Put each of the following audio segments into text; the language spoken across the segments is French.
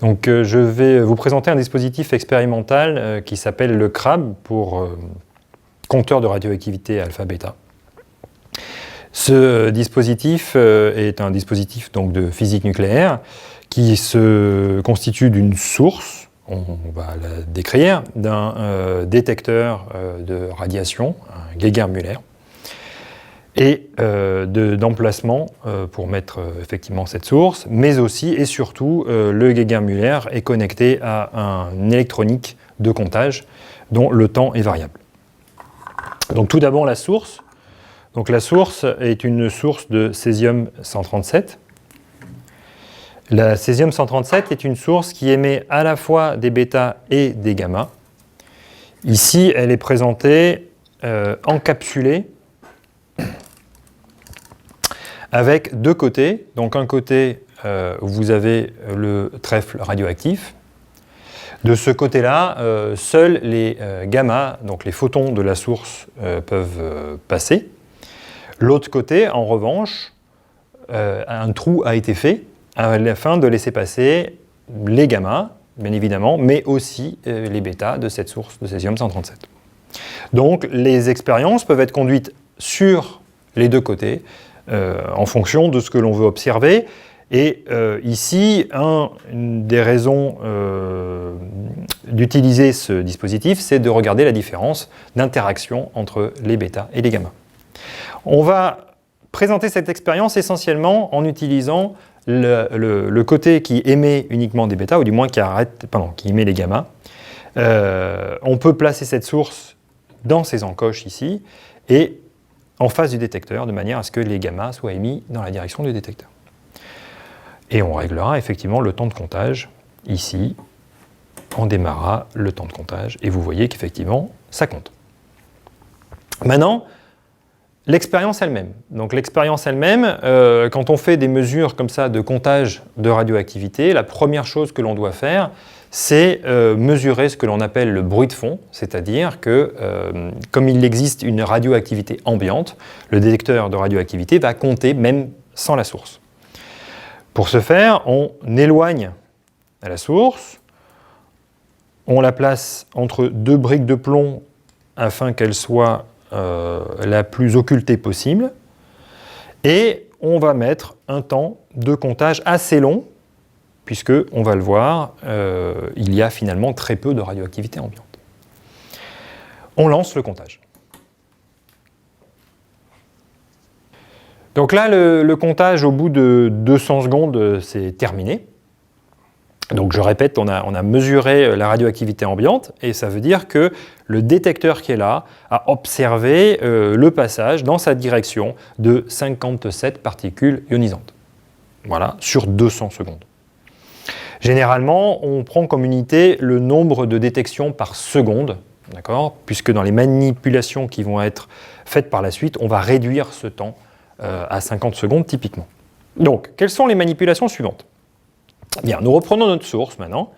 Donc je vais vous présenter un dispositif expérimental qui s'appelle le CRAB pour compteur de radioactivité alpha-bêta. Ce dispositif est un dispositif donc, de physique nucléaire qui se constitue d'une source, on va la décrire, d'un détecteur de radiation, un Geiger-Müller, et d'emplacement pour mettre effectivement cette source, mais aussi et surtout le Geiger-Müller est connecté à un électronique de comptage dont le temps est variable. Donc tout d'abord la source. Donc la source est une source de césium-137. La césium-137 est une source qui émet à la fois des bêta et des gamma. Ici, elle est présentée encapsulée avec deux côtés. Donc un côté, vous avez le trèfle radioactif. De ce côté-là, seuls les gamma, donc les photons de la source, peuvent passer. L'autre côté, en revanche, un trou a été fait afin de laisser passer les gamma, bien évidemment, mais aussi les bêta de cette source de césium-137. Donc les expériences peuvent être conduites sur les deux côtés en fonction de ce que l'on veut observer. Et ici, une des raisons d'utiliser ce dispositif, c'est de regarder la différence d'interaction entre les bêta et les gamma. On va présenter cette expérience essentiellement en utilisant le côté qui émet uniquement des bêta, ou du moins qui émet les gamma. On peut placer cette source dans ces encoches ici, et en face du détecteur, de manière à ce que les gamma soient émis dans la direction du détecteur. Et on réglera effectivement le temps de comptage. Ici, on démarrera le temps de comptage, et vous voyez qu'effectivement, ça compte. Maintenant, l'expérience elle-même. Donc l'expérience elle-même, quand on fait des mesures comme ça de comptage de radioactivité, la première chose que l'on doit faire, c'est mesurer ce que l'on appelle le bruit de fond, c'est-à-dire que comme il existe une radioactivité ambiante, le détecteur de radioactivité va compter même sans la source. Pour ce faire, on éloigne la source, on la place entre deux briques de plomb afin qu'elle soit la plus occultée possible, et on va mettre un temps de comptage assez long, puisque, on va le voir, il y a finalement très peu de radioactivité ambiante. On lance le comptage. Donc là, le comptage au bout de 200 secondes, c'est terminé. Donc je répète, on a mesuré la radioactivité ambiante, et ça veut dire que le détecteur qui est là a observé le passage dans sa direction de 57 particules ionisantes. Voilà, sur 200 secondes. Généralement, on prend comme unité le nombre de détections par seconde, d'accord, puisque dans les manipulations qui vont être faites par la suite, on va réduire ce temps à 50 secondes typiquement. Donc, quelles sont les manipulations suivantes ? Bien, nous reprenons notre source maintenant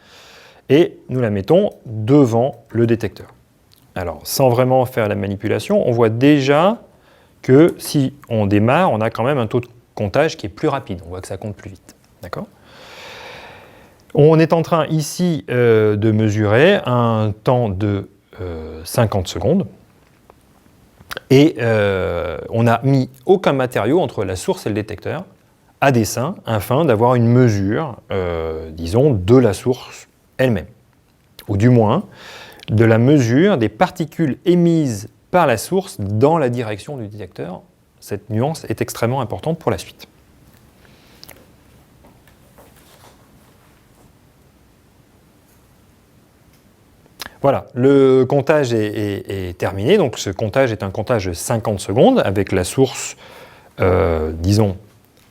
et nous la mettons devant le détecteur. Alors, sans vraiment faire la manipulation, on voit déjà que si on démarre, on a quand même un taux de comptage qui est plus rapide. On voit que ça compte plus vite. D'accord ? On est en train ici de mesurer un temps de 50 secondes et on n'a mis aucun matériau entre la source et le détecteur à dessein, afin d'avoir une mesure, disons, de la source elle-même, ou du moins de la mesure des particules émises par la source dans la direction du détecteur. Cette nuance est extrêmement importante pour la suite. Voilà, le comptage est terminé, donc ce comptage est un comptage de 50 secondes avec la source, disons,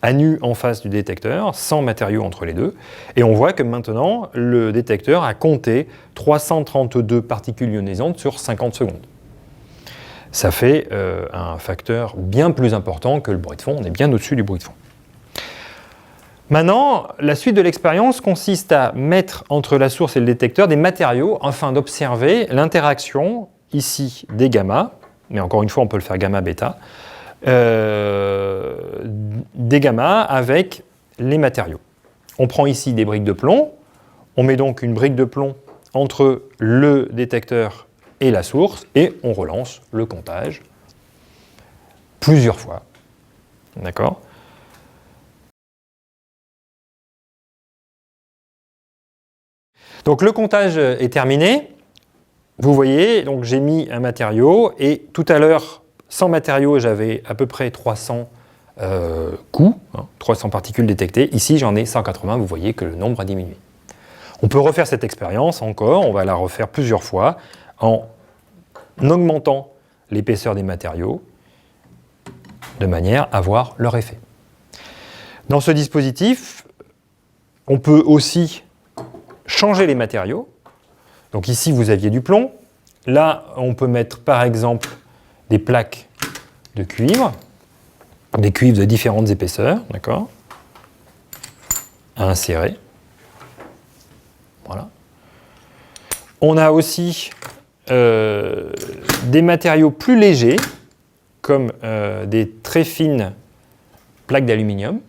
à nu en face du détecteur, sans matériau entre les deux. Et on voit que maintenant, le détecteur a compté 332 particules ionisantes sur 50 secondes. Ça fait un facteur bien plus important que le bruit de fond, on est bien au-dessus du bruit de fond. Maintenant, la suite de l'expérience consiste à mettre entre la source et le détecteur des matériaux afin d'observer l'interaction, ici, des gamma, mais encore une fois, on peut le faire gamma-bêta, des gamma avec les matériaux. On prend ici des briques de plomb, On met donc une brique de plomb entre le détecteur et la source et on relance le comptage plusieurs fois. D'accord ? Donc le comptage est terminé. Vous voyez, donc j'ai mis un matériau et tout à l'heure, sans matériau, j'avais à peu près 300 coups, 300 particules détectées. Ici, j'en ai 180. Vous voyez que le nombre a diminué. On peut refaire cette expérience encore. On va la refaire plusieurs fois en augmentant l'épaisseur des matériaux de manière à voir leur effet. Dans ce dispositif, on peut aussi changer les matériaux. Donc ici, vous aviez du plomb. Là, on peut mettre par exemple des plaques de cuivre, des cuivres de différentes épaisseurs, d'accord, à insérer. Voilà. On a aussi des matériaux plus légers, comme des très fines plaques d'aluminium,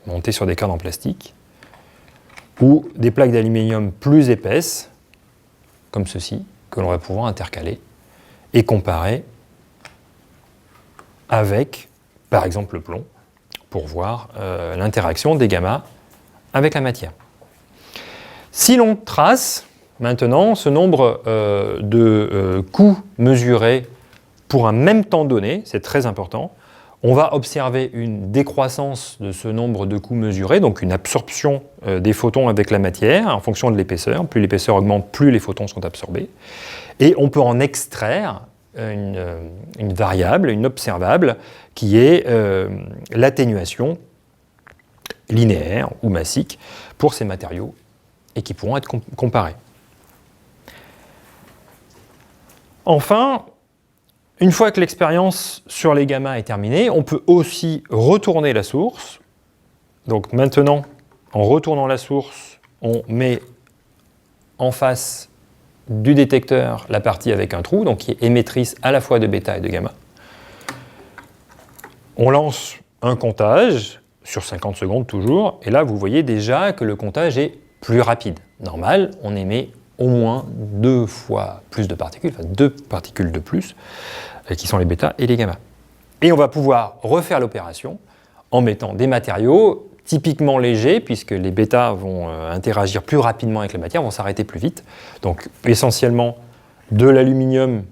montées sur des cordes en plastique, ou des plaques d'aluminium plus épaisses, comme ceci, que l'on va pouvoir intercaler et comparer avec, par exemple, le plomb, pour voir l'interaction des gammas avec la matière. Si l'on trace maintenant ce nombre de coups mesurés pour un même temps donné, c'est très important, on va observer une décroissance de ce nombre de coups mesurés, donc une absorption des photons avec la matière en fonction de l'épaisseur. Plus l'épaisseur augmente, plus les photons sont absorbés. Et on peut en extraire une variable, une observable, qui est l'atténuation linéaire ou massique pour ces matériaux et qui pourront être comparés. Enfin, une fois que l'expérience sur les gammas est terminée, on peut aussi retourner la source. Donc maintenant, en retournant la source, on met en face du détecteur la partie avec un trou, donc qui est émettrice à la fois de bêta et de gamma. On lance un comptage sur 50 secondes toujours, et là vous voyez déjà que le comptage est plus rapide. Normal, on émet au moins 2 fois plus de particules, enfin 2 particules de plus, qui sont les bêta et les gamma. Et on va pouvoir refaire l'opération en mettant des matériaux typiquement légers, puisque les bêta vont interagir plus rapidement avec la matière, vont s'arrêter plus vite. Donc essentiellement de l'aluminium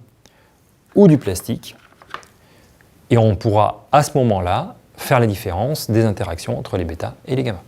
ou du plastique. Et on pourra à ce moment-là faire la différence des interactions entre les bêta et les gamma.